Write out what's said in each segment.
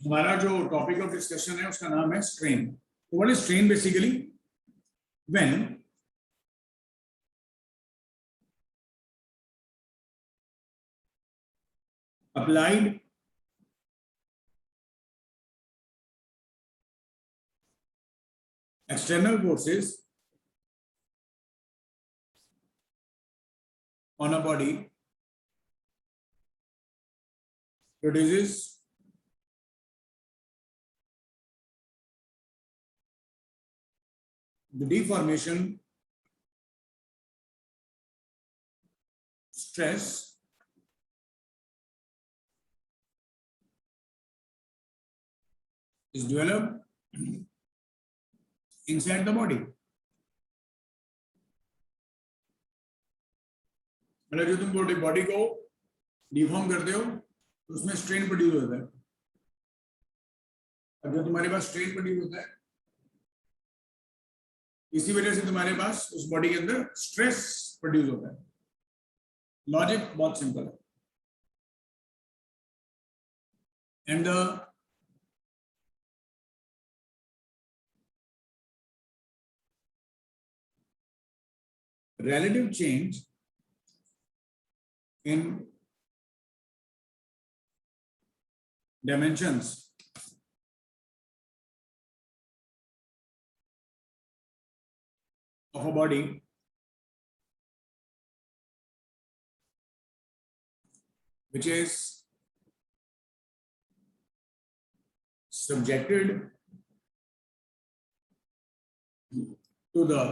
हमारा जो topic of discussion है उसका नाम है स्ट्रेन। तो what is strain? Basically when applied external forces on a body produces the deformation, stress, is developed inside the body. मतलब जो तुम बॉडी को डिफॉर्म करते हो तो उसमें स्ट्रेन प्रोड्यूस होता है, और जो तुम्हारे पास स्ट्रेन प्रोड्यूस होता है इसी वजह से तुम्हारे पास उस बॉडी के अंदर स्ट्रेस प्रोड्यूस होता है। लॉजिक बहुत सिंपल है। And the relative change in dimensions of a body which is subjected to the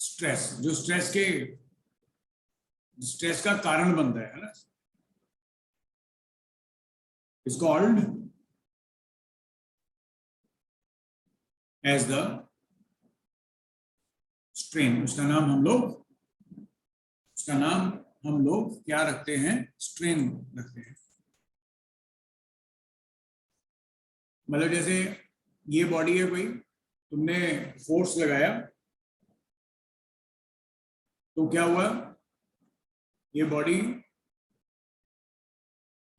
stress, जो स्ट्रेस का कारण बनता है ना, is called as the strain. उसका नाम हम लोग क्या रखते हैं? स्ट्रेन रखते हैं। मतलब जैसे ये बॉडी है कोई, तुमने फोर्स लगाया तो क्या हुआ? ये बॉडी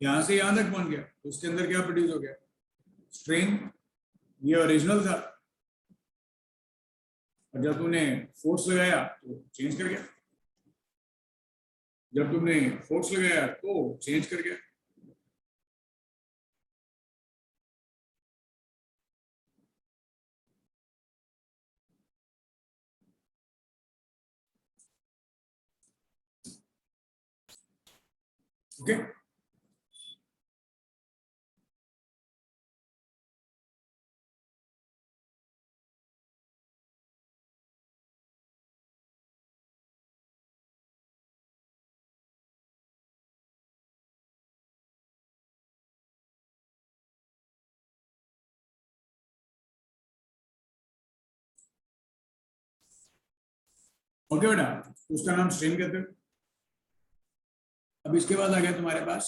यहां से यहां तक पहुंच गया, तो उसके अंदर क्या प्रोड्यूस हो गया? स्ट्रेन। ये ओरिजिनल था, और जब तुमने फोर्स लगाया तो चेंज कर गया। जब तुमने फोर्स लगाया तो चेंज कर गया। ओके, ओके बेटा, उसका नाम स्ट्रेन कहते हैं। अब इसके बाद आ गया तुम्हारे पास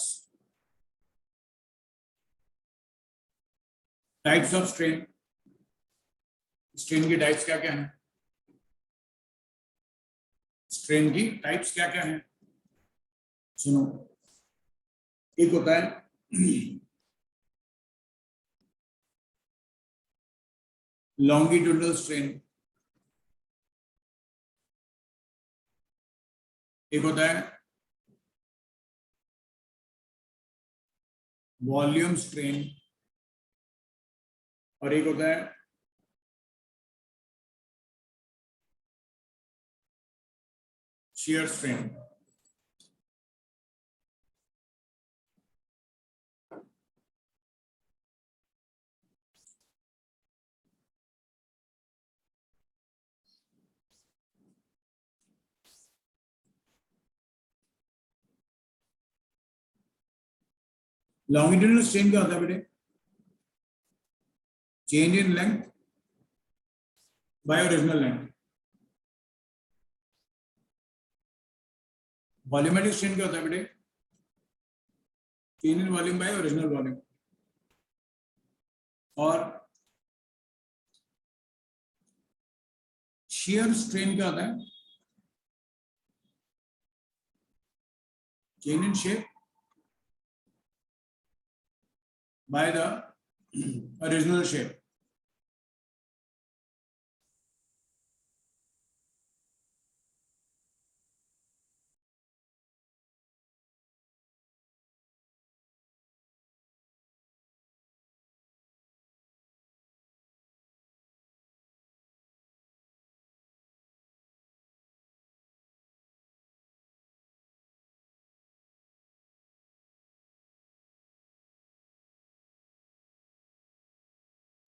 टाइप्स ऑफ स्ट्रेन। स्ट्रेन की टाइप्स क्या क्या हैं? स्ट्रेन की टाइप्स क्या क्या हैं? सुनो, एक होता है लॉन्गिट्यूडनल स्ट्रेन, एक होता है वॉल्यूम स्ट्रेन, और एक होता है shear strain। लॉन्गिट्यूडनल स्ट्रेन क्या होता है बेटे? Change in length bye original length. Volumetric strain क्या होता है बेटे? Change in volume by original volume. और shear स्ट्रेन क्या होता है? Change in shape by the original shape.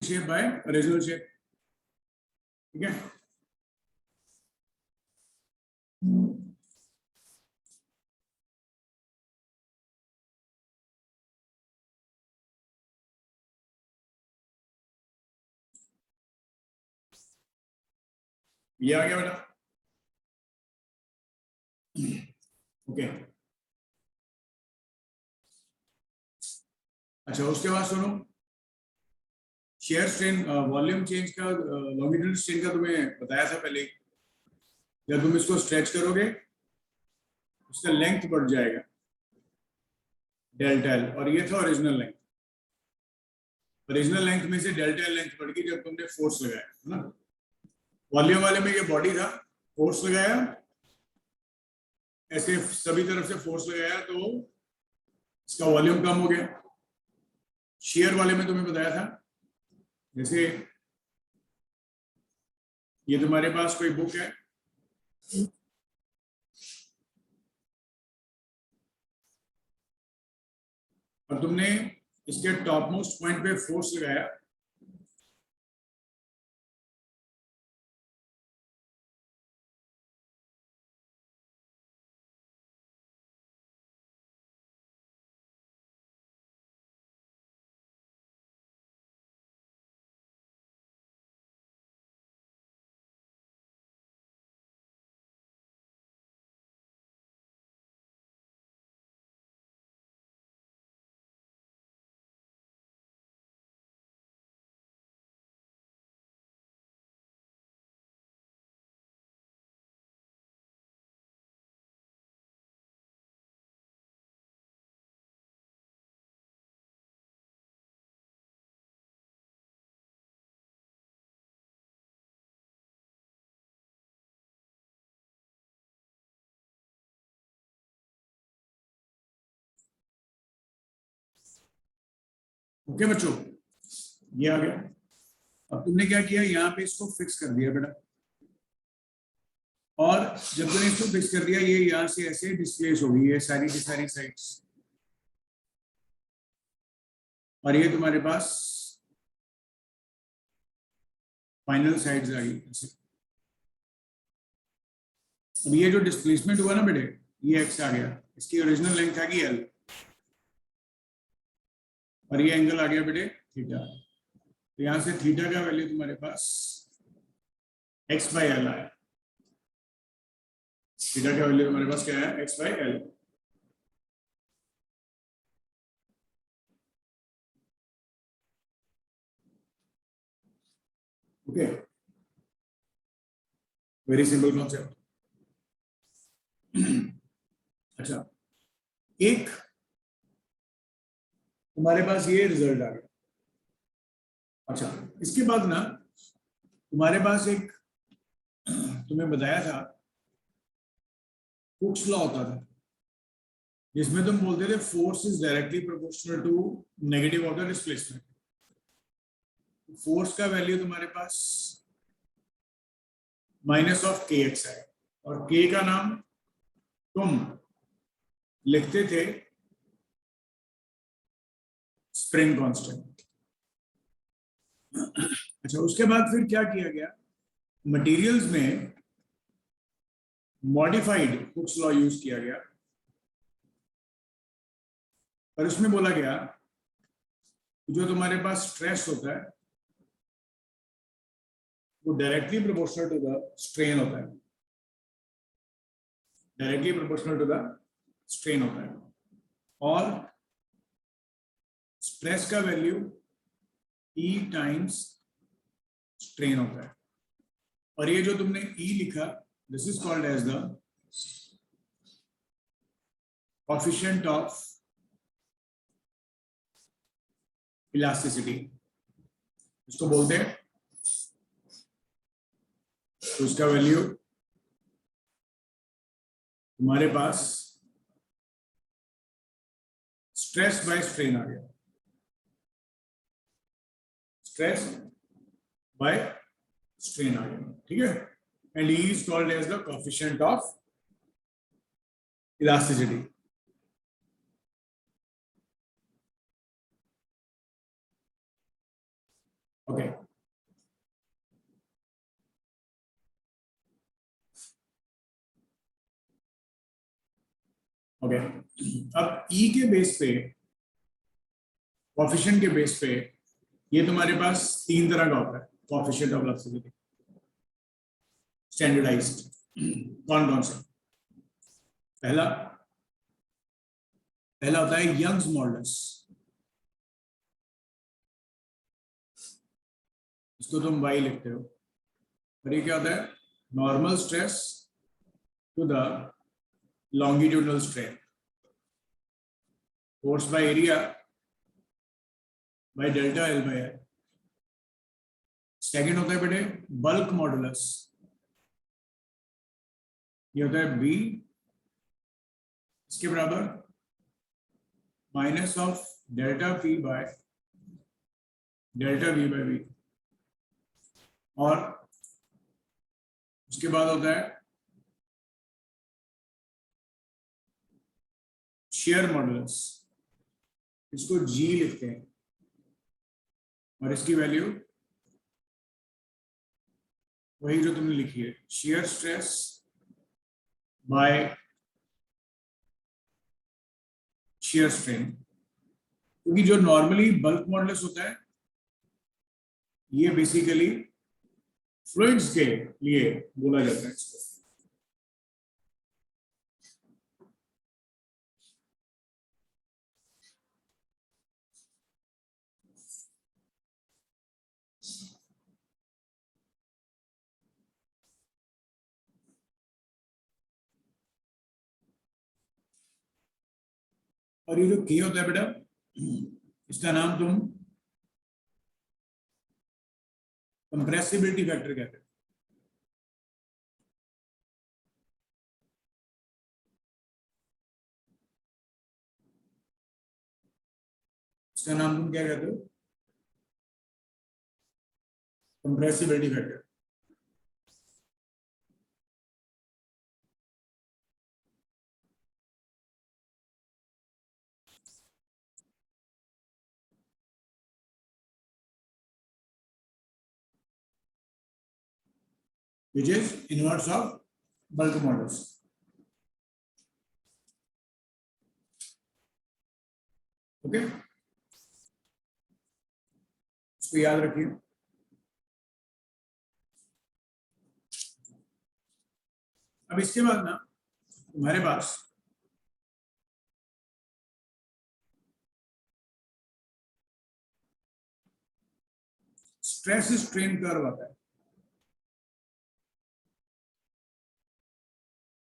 Shape by original shape. ठीक है, ये आ गया बेटा. ओके, अच्छा उसके बाद सुनो, शेयर स्ट्रेन वॉल्यूम चेंज का लॉन्गिट्यूडल स्ट्रेन का तुम्हें बताया था पहले. जब तुम इसको स्ट्रेच करोगे उसका लेंथ बढ़ जाएगा डेल्टा एल, और ये था ओरिजिनल लेंथ. ओरिजिनल लेंथ में से डेल्टा एल लेंथ बढ़ गई जब तुमने फोर्स लगाया, है ना. वॉल्यूम वाले में ये बॉडी था, फोर्स लगाया, ऐसे सभी तरफ से फोर्स लगाया तो इसका वॉल्यूम कम हो गया. शेयर वाले में तुम्हें बताया था, जैसे ये तुम्हारे पास कोई बुक है, और तुमने इसके टॉप मोस्ट पॉइंट पे फोर्स लगाया, ओके बच्चों, ये आ गया. अब तुमने क्या किया, यहाँ पे इसको फिक्स कर दिया बेटा, और जब तुमने इसको फिक्स कर दिया, ये यहाँ से ऐसे डिस्प्लेस हो गई है सारी की सारी साइड्स, और ये तुम्हारे पास फाइनल साइड्स आ गई ऐसे. अब ये जो डिस्प्लेसमेंट हुआ ना बेटे, ये एक्स आ गया, इसकी ओरिजिनल लेंथ आ गई एल, और ये एंगल आ गया बेटे थीटा. तो यहां से थीटा का वैल्यू तुम्हारे पास एक्स बाई एल आया. थीटा का वैल्यू तुम्हारे पास क्या है, x by L. Okay, very simple concept. अच्छा, एक तुम्हारे पास ये रिजल्ट आ गया. अच्छा, इसके बाद ना तुम्हारे पास एक, तुम्हें बताया था हुक्स लॉ होता था, जिसमें तुम बोलते थे force is directly proportional to negative of the displacement. Force का वैल्यू तुम्हारे पास माइनस ऑफ के एक्स है, और के का नाम तुम लिखते थे स्प्रिंग कांस्टेंट. अच्छा, उसके बाद फिर क्या किया गया, मटेरियल्स में मॉडिफाइड हुक्स लॉ यूज किया गया, और उसमें बोला गया जो तुम्हारे पास स्ट्रेस होता है वो directly proportional to the strain होता है. Directly proportional to the strain होता है, और स्ट्रेस का वैल्यू E टाइम्स स्ट्रेन होता है. और ये जो तुमने E लिखा, this is called as the coefficient of elasticity इसको बोलते हैं। तो उसका वैल्यू हमारे पास स्ट्रेस बाय स्ट्रेन आ गया, स्ट्रेस बाय स्ट्रेन आ गया, ठीक है। And E is called as the coefficient of elasticity. Okay, okay. अब ई के बेस पे, कोएफिशिएंट के बेस पे, ये तुम्हारे पास तीन तरह का होता है कोएफिशिएंट ऑफ इलास्टिसिटी स्टैंडर्डाइज्ड। कौन कौन से? पहला पहला होता है यंग्स मॉडुलस, इसको तुम वाई लिखते हो। और ये क्या होता है? Normal stress to the longitudinal strain, force by area by delta L by R. Second होता है बेटे बल्क मॉडुलस, ये होता है बी इसके बराबर minus of delta P by delta V by V. और उसके बाद होता है शेयर मॉडुलस, इसको जी लिखते हैं और इसकी वैल्यू वही जो तुमने लिखी है, shear stress by shear strain. क्योंकि जो नॉर्मली बल्क मॉडुलस होता है ये बेसिकली फ्लूइड्स के लिए बोला जाता है इसको। और ये जो के होता है बेटा, इसका नाम तुम कंप्रेसिबिलिटी फैक्टर कहते हैं। इसका नाम तुम क्या कहते हो? Compressibility factor. which is inverse of bulk modulus। Okay, इसको याद रखिए। अब इसके बाद ना तुम्हारे पास स्ट्रेस स्ट्रेन कर्व आता है,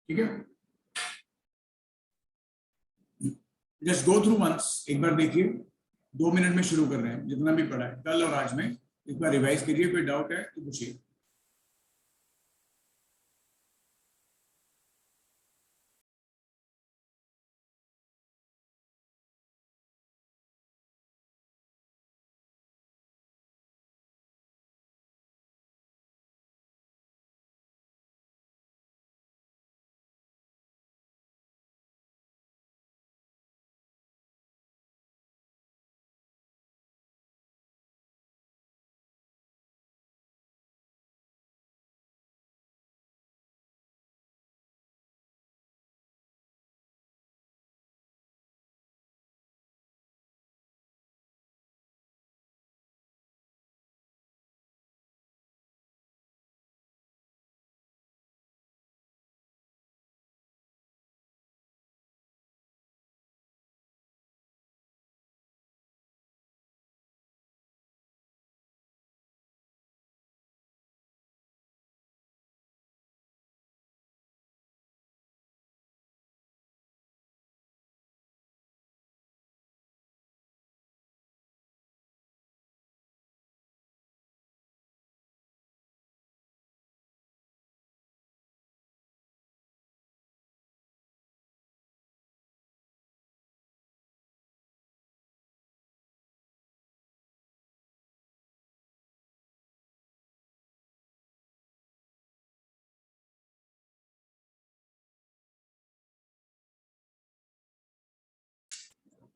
ठीक है। जस्ट गो थ्रू वंस, एक बार देखिए। 2 मिनट में शुरू कर रहे हैं, जितना भी पढ़ा है कल और आज में एक बार रिवाइज कीजिए। कोई डाउट है तो पूछिए।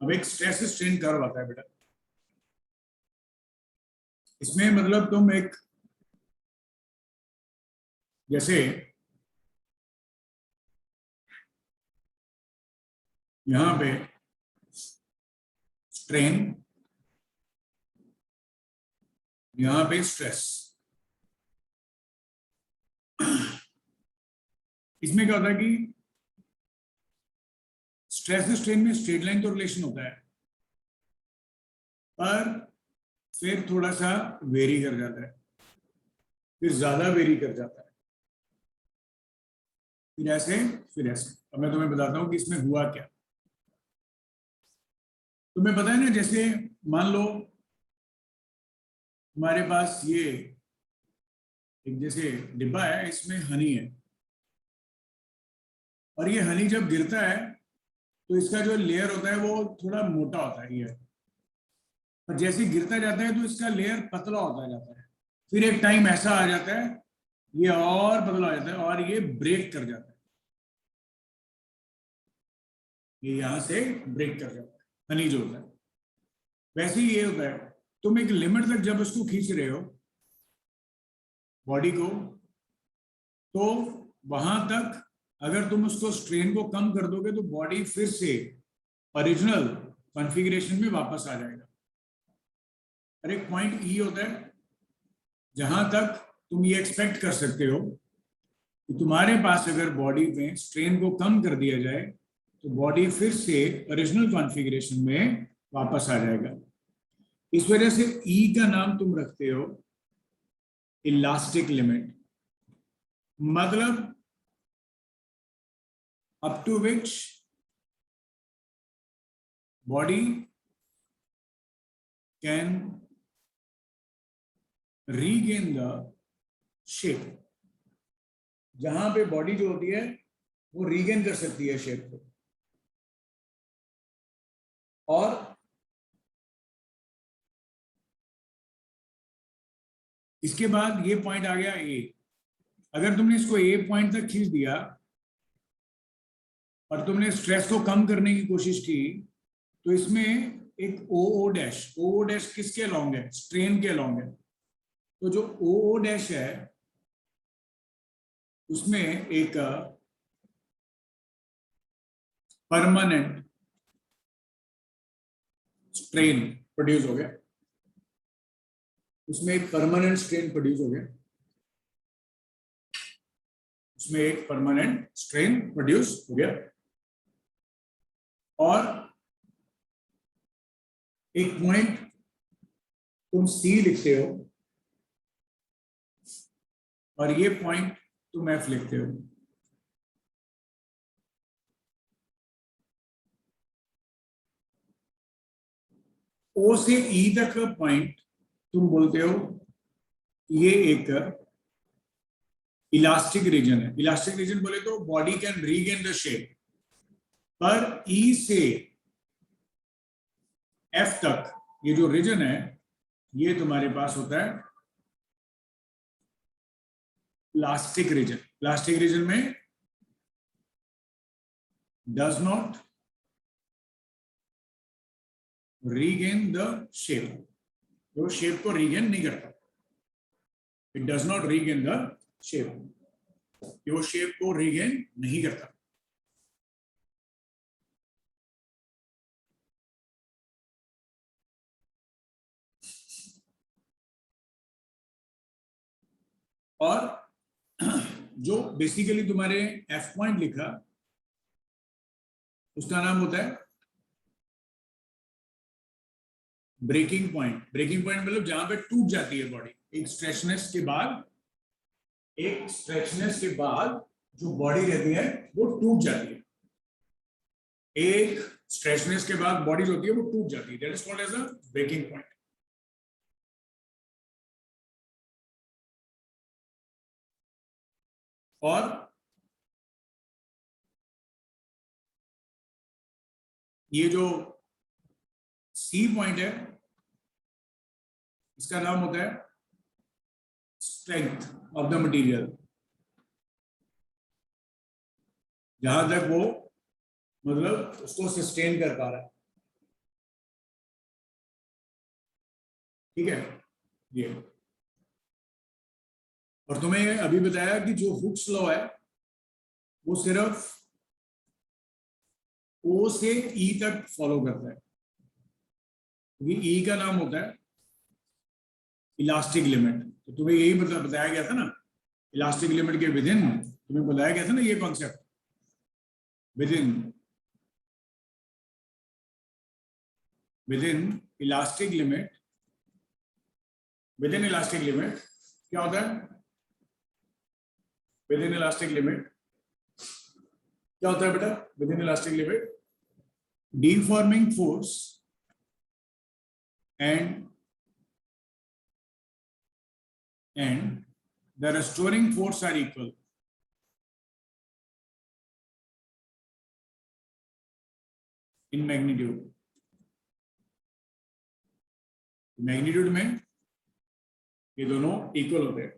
अब एक स्ट्रेस स्ट्रेन कर्व आता है बेटा, इसमें मतलब तुम एक जैसे यहां पे स्ट्रेन, यहां पे स्ट्रेस, इसमें क्या होता है कि स्ट्रेस स्ट्रेन में स्ट्रेट लाइन तो रिलेशन होता है, पर फिर थोड़ा सा वेरी कर जाता है, फिर ज्यादा वेरी कर जाता है, फिर ऐसे फिर ऐसे। अब मैं तुम्हें बताता हूं कि इसमें हुआ क्या। तुम्हें पता है ना, जैसे मान लो हमारे पास ये एक जैसे डिब्बा है, इसमें हनी है, और ये हनी जब गिरता है तो इसका जो लेयर होता है वो थोड़ा मोटा होता है ये, और जैसे गिरता जाता है तो इसका लेयर पतला होता जाता है, फिर एक टाइम ऐसा आ जाता है ये और पतला हो जाता है और ये ब्रेक कर जाता है, ये यहां से ब्रेक कर जाता है हनी जो होता है। वैसे ही ये होता है, तुम एक लिमिट तक जब उसको खींच रहे हो बॉडी को, तो वहां तक अगर तुम उसको स्ट्रेन को कम कर दोगे तो बॉडी फिर से ओरिजिनल कॉन्फ़िगरेशन में वापस आ जाएगा। और एक पॉइंट ई होता है जहां तक तुम ये एक्सपेक्ट कर सकते हो कि तुम्हारे पास अगर बॉडी में स्ट्रेन को कम कर दिया जाए तो बॉडी फिर से ओरिजिनल कॉन्फ़िगरेशन में वापस आ जाएगा। इस वजह से ई का नाम तुम रखते हो इलास्टिक लिमिट, मतलब up to which body can regain the shape, जहां पे बॉडी जो होती है वो रीगेन कर सकती है शेप को। और इसके बाद ये पॉइंट आ गया ए, अगर तुमने इसको ए पॉइंट तक खींच दिया और तुमने स्ट्रेस को कम करने की कोशिश की, तो इसमें एक ओ डैश किसके अलोंग है? स्ट्रेन के अलोंग है। तो जो ओ डैश है उसमें एक परमानेंट स्ट्रेन प्रोड्यूस हो गया, उसमें एक परमानेंट स्ट्रेन प्रोड्यूस हो गया, उसमें एक परमानेंट स्ट्रेन प्रोड्यूस हो गया। और एक पॉइंट तुम सी लिखते हो और ये पॉइंट तुम एफ लिखते हो। ओ से ई तक का पॉइंट तुम बोलते हो ये एक इलास्टिक रीजन है। इलास्टिक रीजन बोले तो body can regain the shape, पर ई से एफ तक ये जो रीजन है ये तुम्हारे पास होता है प्लास्टिक रीजन। प्लास्टिक रीजन में does not regain the shape, तो शेप को रीगेन नहीं करता, it does not regain the shape, वो शेप को रीगेन नहीं करता। और जो बेसिकली तुम्हारे एफ पॉइंट लिखा उसका नाम होता है ब्रेकिंग पॉइंट। ब्रेकिंग पॉइंट मतलब जहां पे टूट जाती है बॉडी, एक स्ट्रेचनेस के बाद, एक स्ट्रेचनेस के बाद जो बॉडी रहती है वो टूट जाती है। एक स्ट्रेचनेस के बाद बॉडी जो होती है वो टूट जाती है, that is called as a breaking point. और ये जो सी पॉइंट है इसका नाम होता है स्ट्रेंथ ऑफ द मटेरियल, जहां तक वो मतलब उसको सस्टेन कर पा रहा है। ठीक है ये। और तुम्हें अभी बताया कि जो हुक्स लॉ है वो सिर्फ ओ से ई तक फॉलो करता है, क्योंकि ई का नाम होता है इलास्टिक लिमिट। तो तुम्हें यही बताया गया था ना, इलास्टिक लिमिट के विद इन, तुम्हें बताया गया था ना ये concept, with in elastic limit, with in elastic limit क्या होता है? विद इन इलास्टिक लिमिट क्या होता है बेटा? With in elastic limit deforming force and the restoring force are equal. In magnitude. Magnitude में ये दोनों इक्वल होते हैं।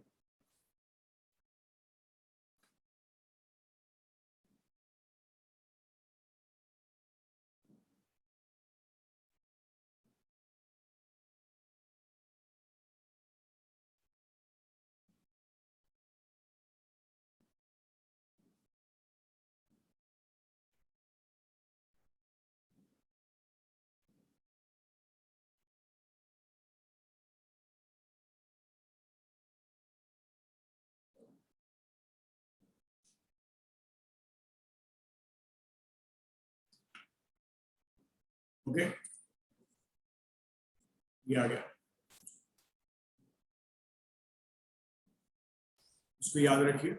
ओके ये आ गया, उसको याद रखिए।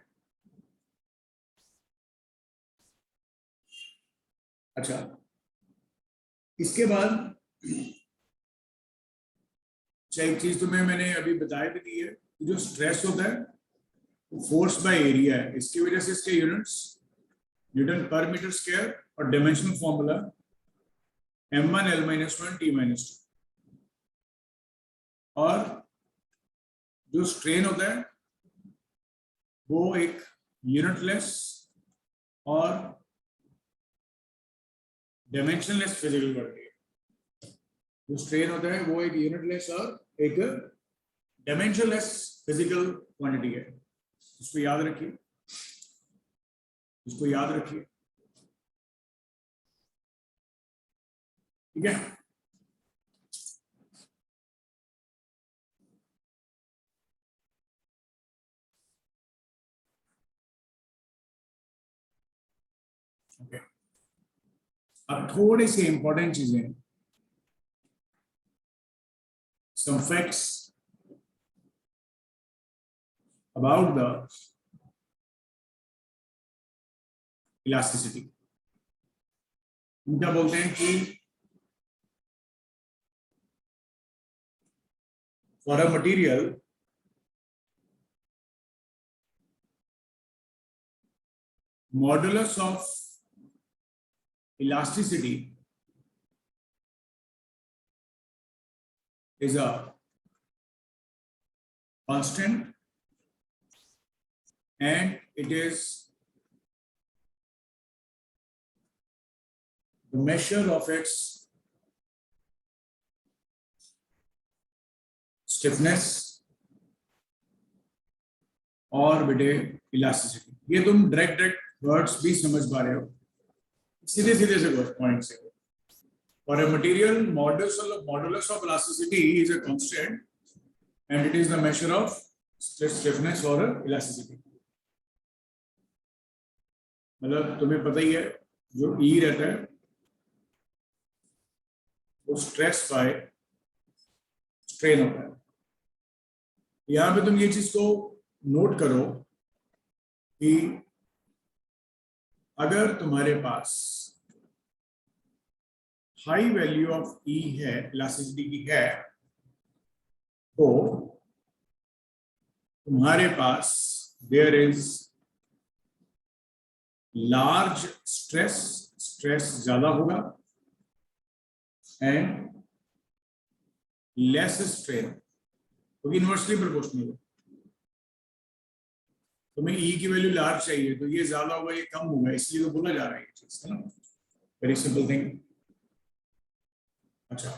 अच्छा इसके बाद एक चीज तुम्हें मैंने अभी बताया भी दी है, जो स्ट्रेस होता है वो फोर्स बाय एरिया है। इसकी वजह से इसके यूनिट्स न्यूटन पर मीटर स्क्वायर और dimensional formula m1 l-1 t-2। और जो स्ट्रेन होता है वो एक यूनिटलेस और डायमेंशनलेस फिजिकल क्वांटिटी है। जो स्ट्रेन होता है वो एक यूनिटलेस और एक डायमेंशनलेस फिजिकल क्वांटिटी है। इसको याद रखिए, इसको याद रखिए, ठीक है। ओके अब थोड़े से इंपॉर्टेंट चीजें, some facts about the elasticity। हम क्या बोलते हैं कि for a material modulus of elasticity is a constant and it is the measure of its stiffness और बेटे इलास्टिसिटी। ये तुम डायरेक्ट वर्ड्स भी समझ पा रहे हो, सीधे सीधे से पॉइंट से। For a material, modulus of elasticity is a constant and it is the measure of stiffness or elasticity। मतलब तुम्हें पता ही है जो E रहता है वो स्ट्रेस बाय स्ट्रेन होता है। यहां पे तुम ये चीज को नोट करो कि अगर तुम्हारे पास हाई वैल्यू ऑफ E है, इलास्टिसिटी की है, तो तुम्हारे पास there is large stress, stress ज्यादा होगा एंड लेस स्ट्रेन, क्योंकि इनवर्सली प्रोपोर्शनल है। तुम्हें E की वैल्यू लार्ज चाहिए तो ये ज्यादा होगा, ये कम होगा, इसलिए तो बोला जा रहा है ये चीज, है ना। Very simple thing. अच्छा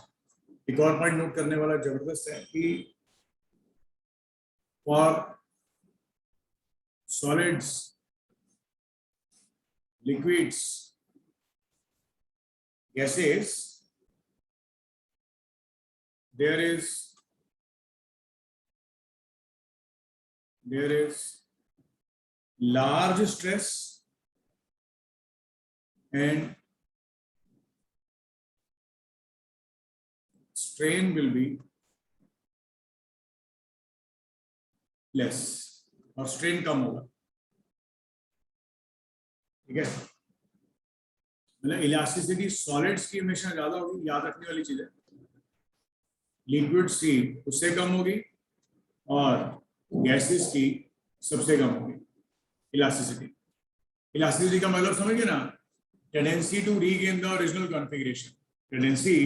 एक और पॉइंट नोट करने वाला जबरदस्त है कि for solids, liquids, gases, there is large stress and strain will be less, और strain कम होगा। ठीक है, मतलब इलास्टिसिटी सॉलिड्स की हमेशा ज्यादा होगी, याद रखने वाली चीज है। लिक्विड्स की उससे कम होगी और गैसेस की सबसे कम होगी इलास्टिसिटी। इलास्टिसिटी का मतलब समझिए ना, tendency to regain the original configuration, tendency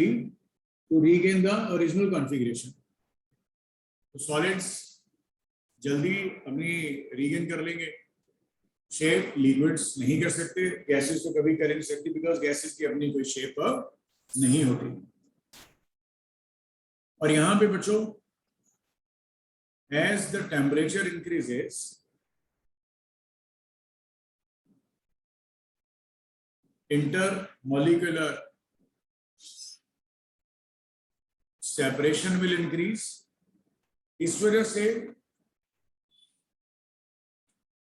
to regain the original configuration. तो सॉलिड्स जल्दी अपनी रीगेन कर लेंगे शेप, लिक्विड्स नहीं कर सकते, गैसेस तो कभी कर नहीं सकती बिकॉज गैसेस की अपनी कोई शेप नहीं होती। और यहां पे बच्चों, as the temperature increases, intermolecular separation will increase। इस वजह से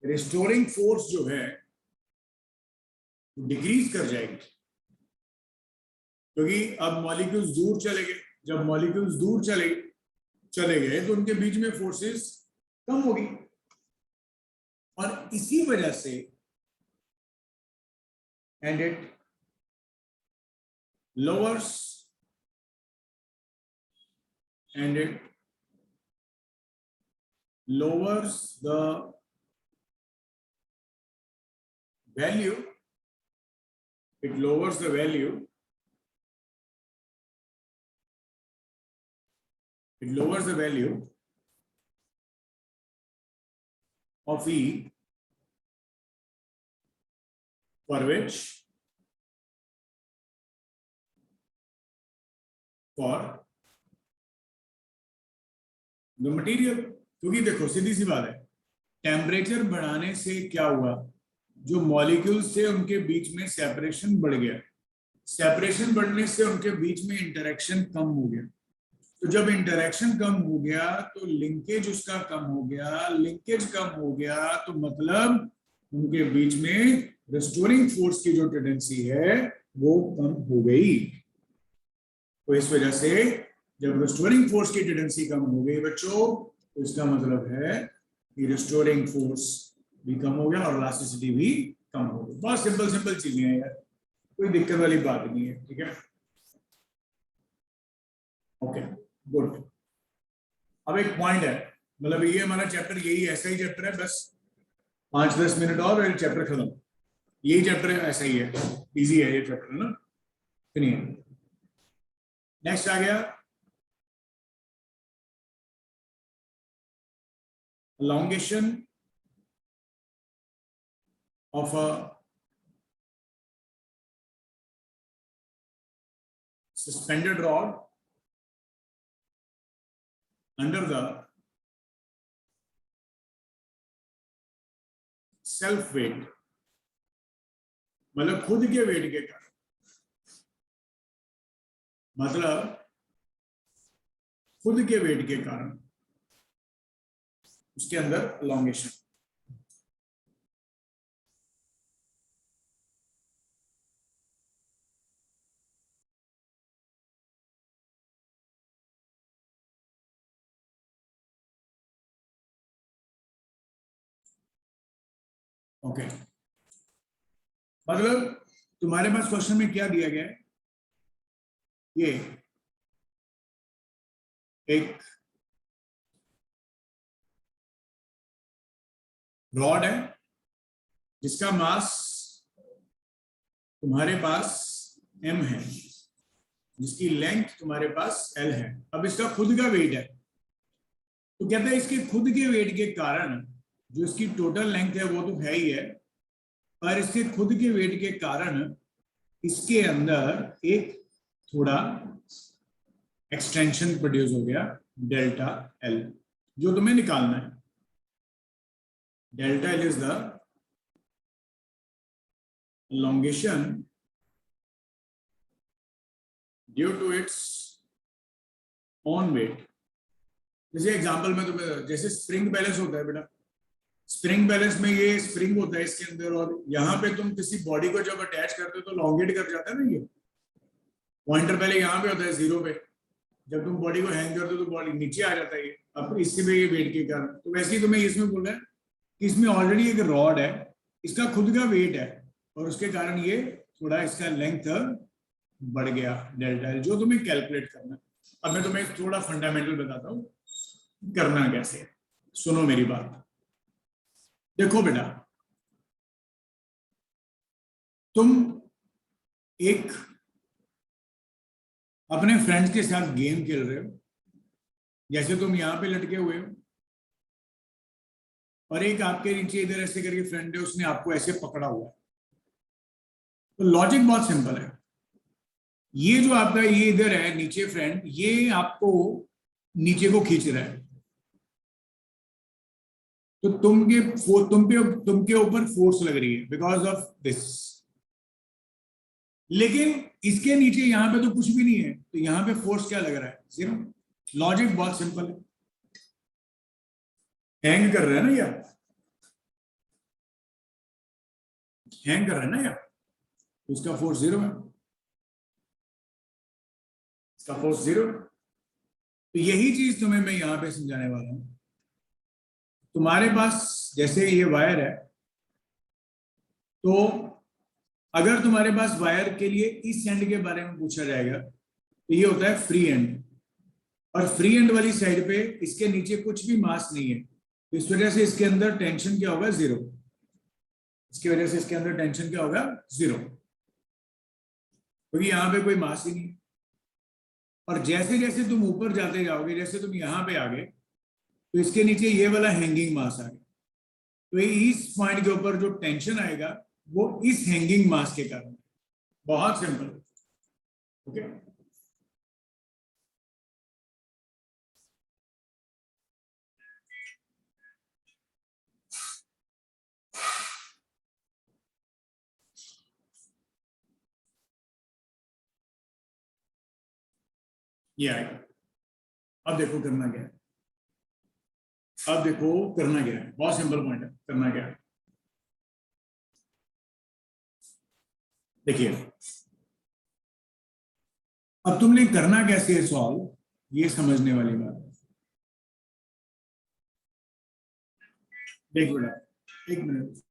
रिस्टोरिंग फोर्स जो है डिक्रीज कर जाएगी, क्योंकि अब मॉलिक्यूल्स दूर चले गए। जब मॉलिक्यूल्स दूर चले गए तो उनके बीच में फोर्सेस कम होगी, और इसी वजह से and it lowers the value, it lowers the value, of E for which for the material। क्योंकि देखो सीधी सी बात है, टेम्परेचर बढ़ाने से क्या हुआ, जो मॉलिक्यूल्स थे उनके बीच में सेपरेशन बढ़ गया, सेपरेशन बढ़ने से उनके बीच में इंटरेक्शन कम हो गया। तो जब इंटरेक्शन कम हो गया तो लिंकेज उसका कम हो गया, लिंकेज कम हो गया तो मतलब उनके बीच में रिस्टोरिंग फोर्स की जो टेंडेंसी है वो कम हो गई। तो इस वजह से जब रिस्टोरिंग फोर्स की टेंडेंसी कम हो गई बच्चों, तो इसका मतलब है कि रिस्टोरिंग फोर्स भी कम हो गया और इलास्टिसिटी भी कम हो गई। बहुत सिंपल चीजें हैं यार, कोई दिक्कत वाली बात नहीं है। ठीक है, ओके गुड। अब एक पॉइंट है, मतलब ये हमारा चैप्टर यही ऐसा ही चैप्टर है, बस 5-10 मिनट और चैप्टर खत्म। यही चैप्टर ऐसा ही है, इजी है ये चैप्टर ना। सुनिए, नेक्स्ट आ गया elongation of a suspended rod under the self weight, मतलब खुद के वेट के कारण, मतलब खुद के वेट के कारण उसके अंदर elongation। ओके, मतलब तुम्हारे पास क्वेश्चन में क्या दिया गया है, ये एक रॉड है जिसका मास तुम्हारे पास m है, जिसकी लेंथ तुम्हारे पास l है। अब इसका खुद का वेट है, तो कहते हैं इसके खुद के वेट के कारण जो इसकी टोटल लेंथ है वो तो है ही है, पर इसके खुद के वेट के कारण इसके अंदर एक थोड़ा एक्सटेंशन प्रोड्यूस हो गया डेल्टा एल, जो तुम्हें निकालना है। Delta L is the elongation due to its on weight. जैसे एग्जांपल में तुम्हें, जैसे स्प्रिंग बैलेंस होता है बेटा, स्प्रिंग बैलेंस में ये स्प्रिंग होता है इसके अंदर, और यहाँ पे तुम किसी बॉडी को जब अटैच करते हो तो लॉन्गेट कर जाता है ना, ये पॉइंटर पहले यहाँ पे होता है जीरो पे, जब तुम बॉडी को हैंग करते हो तो बॉडी नीचे आ जाता है ये, अब इससे भी ये वेट के कारण। तो वैसे ही तुम्हें इसमें बोल रहा है कि इसमें ऑलरेडी एक रॉड है, इसका खुद का वेट है, और उसके कारण ये थोड़ा इसका लेंथ बढ़ गया डेल्टा एल, जो तुम्हें कैलकुलेट करना है। अब मैं तुम्हें थोड़ा फंडामेंटल बताता हूँ करना कैसे है। सुनो मेरी बात, देखो बेटा, तुम एक अपने फ्रेंड्स के साथ गेम खेल रहे हो, जैसे तुम यहां पे लटके हुए हो और एक आपके नीचे इधर ऐसे करके फ्रेंड है, उसने आपको ऐसे पकड़ा हुआ है। तो लॉजिक बहुत सिंपल है, ये जो आपका ये इधर है नीचे फ्रेंड, ये आपको नीचे को खींच रहा है, तो तुम के ऊपर फोर्स लग रही है बिकॉज ऑफ दिस। लेकिन इसके नीचे यहां पे तो कुछ भी नहीं है, तो यहां पे फोर्स क्या लग रहा है? जीरो। लॉजिक बहुत सिंपल है, हैंग कर रहा है ना यार, हैंग कर रहा है ना यार, तो इसका फोर्स जीरो है, इसका फोर्स जीरो है। तो यही चीज तुम्हें मैं यहां पे समझाने वाला हूं। तुम्हारे पास जैसे ये वायर है, तो अगर तुम्हारे पास वायर के लिए इस एंड के बारे में पूछा जाएगा तो ये होता है फ्री एंड, और फ्री एंड वाली साइड पे इसके नीचे कुछ भी मास नहीं है, तो इस वजह से इसके अंदर टेंशन क्या होगा? जीरो। इसकी वजह से इसके अंदर टेंशन क्या होगा? जीरो, क्योंकि यहां पे कोई मास ही नहीं है। और जैसे जैसे तुम ऊपर जाते जाओगे, जैसे तुम यहां पे आ गए, तो इसके नीचे ये वाला हैंगिंग मास आ गया, तो इस पॉइंट के ऊपर जो टेंशन आएगा वो इस हैंगिंग मास के कारण। बहुत सिंपल। ओके, ये आएगा। अब देखो करना क्या है, अब देखो करना क्या है, बहुत सिंपल पॉइंट है, करना क्या है। देखिए, अब तुमने करना कैसे है सॉल्व, ये समझने वाली बात है। देख बेटा, एक मिनट।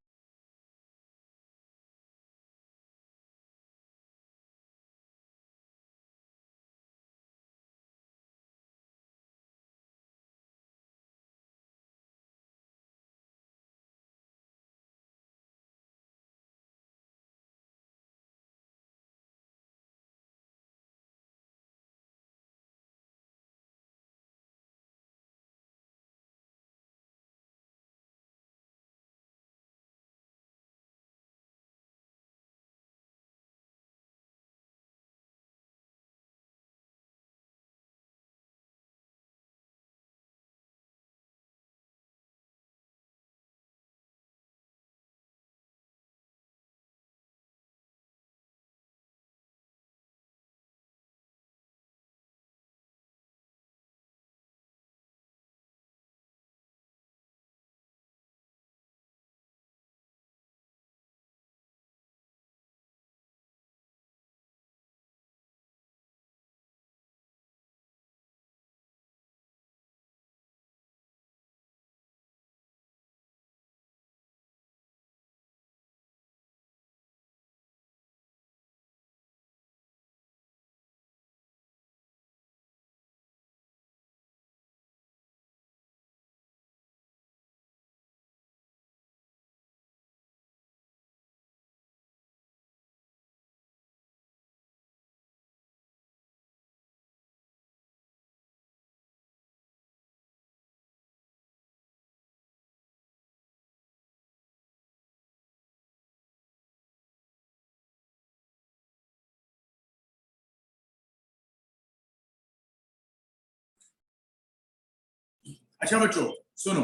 अच्छा बच्चों सुनो,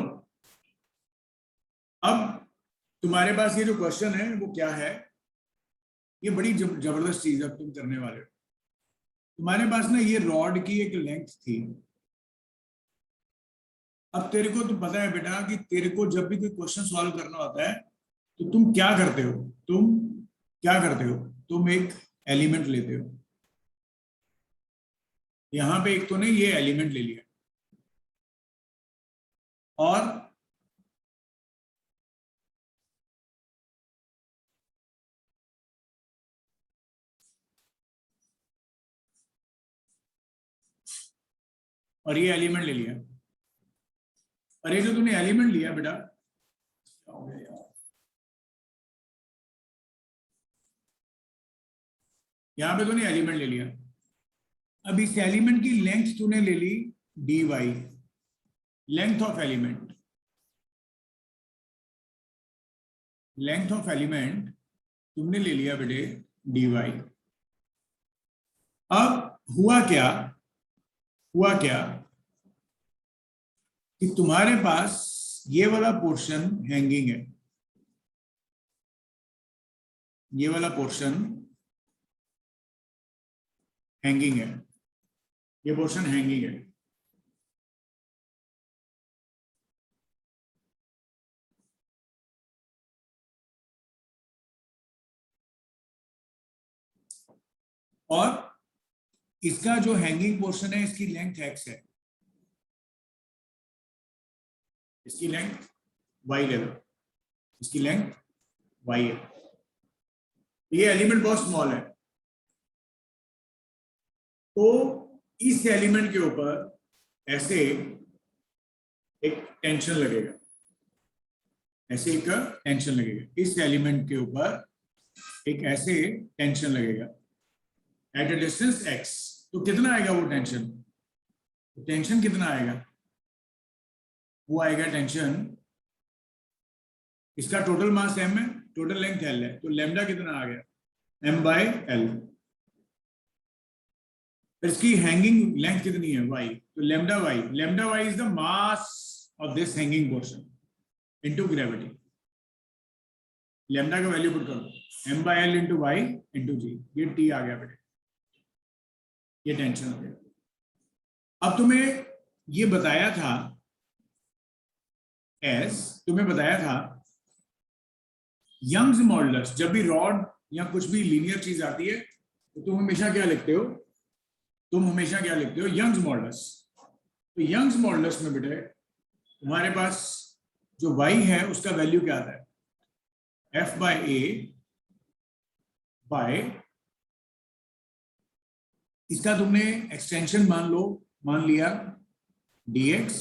अब तुम्हारे पास ये जो क्वेश्चन है वो क्या है, ये बड़ी जबरदस्त चीज है तुम करने वाले हो। तुम्हारे पास ना ये रॉड की एक लेंथ थी। अब तेरे को तो पता है बेटा कि तेरे को जब भी कोई क्वेश्चन सॉल्व करना होता है तो तुम क्या करते हो, तुम क्या करते हो, तुम एक एलिमेंट लेते हो। यहां पे एक तो ने ये एलिमेंट ले लिया और ये एलिमेंट ले लिया। और ये जो तूने एलिमेंट लिया बेटा, क्या हो गया यार, यहां पे तूने एलिमेंट ले लिया। अब इस एलिमेंट की लेंथ तूने ले ली dy, length of element, length of element तुमने ले लिया बेटे dy। अब हुआ क्या कि तुम्हारे पास ये वाला पोर्शन हैंगिंग है, ये वाला पोर्शन हैंगिंग है, ये पोर्शन हैंगिंग है। और इसका जो हैंगिंग पोर्शन है इसकी लेंथ x है, इसकी लेंथ y ले लो, इसकी लेंथ y है। ये एलिमेंट बहुत स्मॉल है, तो इस एलिमेंट के ऊपर ऐसे एक टेंशन लगेगा, ऐसे एक टेंशन लगेगा इस एलिमेंट के ऊपर, एक ऐसे टेंशन लगेगा एट अ डिस्टेंस x। तो कितना आएगा वो टेंशन, टेंशन कितना आएगा, वो आएगा टेंशन, इसका टोटल मास m है, टोटल लेंथ l है, तो लैम्डा कितना आ गया m/l। इसकी हैंगिंग लेंथ कितनी है y, तो lambda y is the mass of this hanging portion into gravity. Lambda का वैल्यू पुट करो m/l into y into g, ये t आ गया बेटे, ये टेंशन हो गया। अब तुम्हें ये बताया था, तुम्हें बताया था यंग्स मॉडुलस, जब भी रॉड या कुछ भी लीनियर चीज आती है तो तुम हमेशा क्या लिखते हो, यंग्स मॉडुलस। तो यंग्स मॉडुलस में बेटे तुम्हारे पास जो y है उसका वैल्यू क्या आता है, f/a बाय, इसका तुमने एक्सटेंशन मान लिया dx,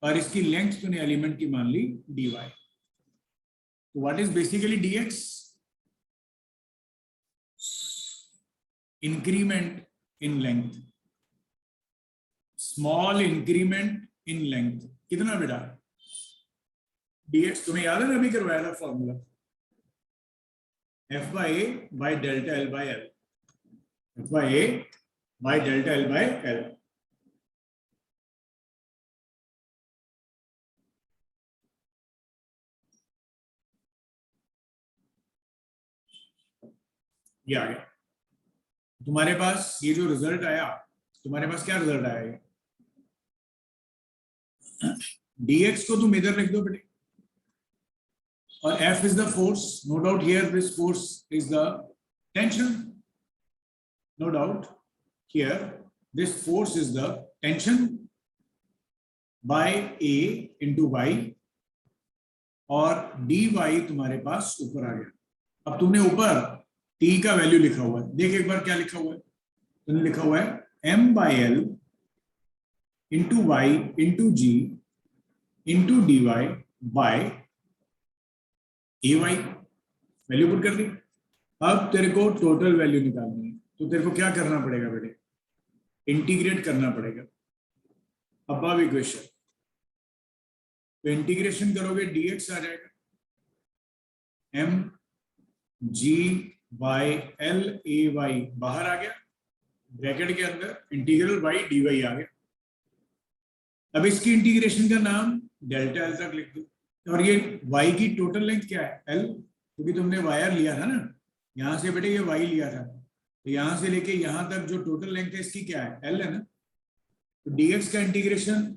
और इसकी लेंथ तूने एलिमेंट की मान ली dy। तो what is basically dx, increment in length, small increment in length. कितना बेटा dx, तुम्हें याद है ना अभी करवाया था formula, f/a by delta l by l, f/a by delta l by l। ये आ गया तुम्हारे पास, ये जो रिजल्ट आया तुम्हारे पास, क्या रिजल्ट आया ये, dx को तुम इधर लिख दो बेटे, और F is the force, no doubt here this force is the tension, no doubt here this force is the tension by A into y, और dy तुम्हारे पास ऊपर आ गया। अब तुमने ऊपर t का वैल्यू लिखा हुआ है, देख एक बार क्या लिखा हुआ है, तुमने लिखा हुआ है m/l into y into g into dy by ay, value put कर दी। अब तेरे को टोटल वैल्यू निकालनी है, तो तेरे को क्या करना पड़ेगा बेटे, इंटीग्रेट करना पड़ेगा अबव इक्वेशन। तो इंटीग्रेशन करोगे dx आ जाएगा mg/l/ay, बाहर आ गया, ब्रैकेट के अंदर इंटीग्रल y dy आ गया। अब इसकी इंटीग्रेशन का नाम डेल्टा एल तक लिख दो। और ये y की टोटल लेंथ क्या है? l, क्योंकि तुमने वायर लिया था ना, यहां से बेटे ये y लिया था, तो यहां से लेके यहां तक जो टोटल लेंथ है इसकी क्या है? l है ना। तो dx का इंटीग्रेशन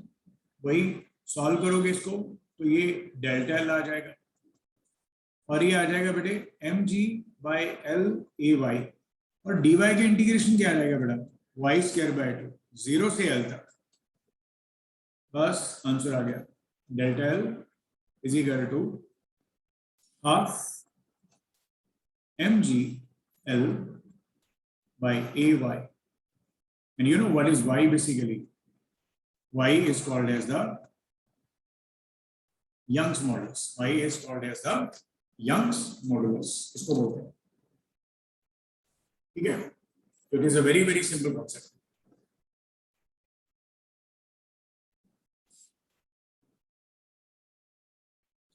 वही सॉल्व करोगे इसको तो ये डेल्टा एल आ जाएगा, और ये आ जाएगा बेटे M G by L A Y, और डी वाई का इंटीग्रेशन क्या आ जाएगा बेटा? वाई स्क्वायर बाय 2, 0 से एल तक। बस आंसर आ गया, delta L is equal to half M G L by ay, and you know what is y basically? Y is called as the Young's modulus. Y is called as the Young's modulus. इसको बोलते हैं, ठीक है? So it is a very very simple concept.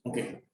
Okay.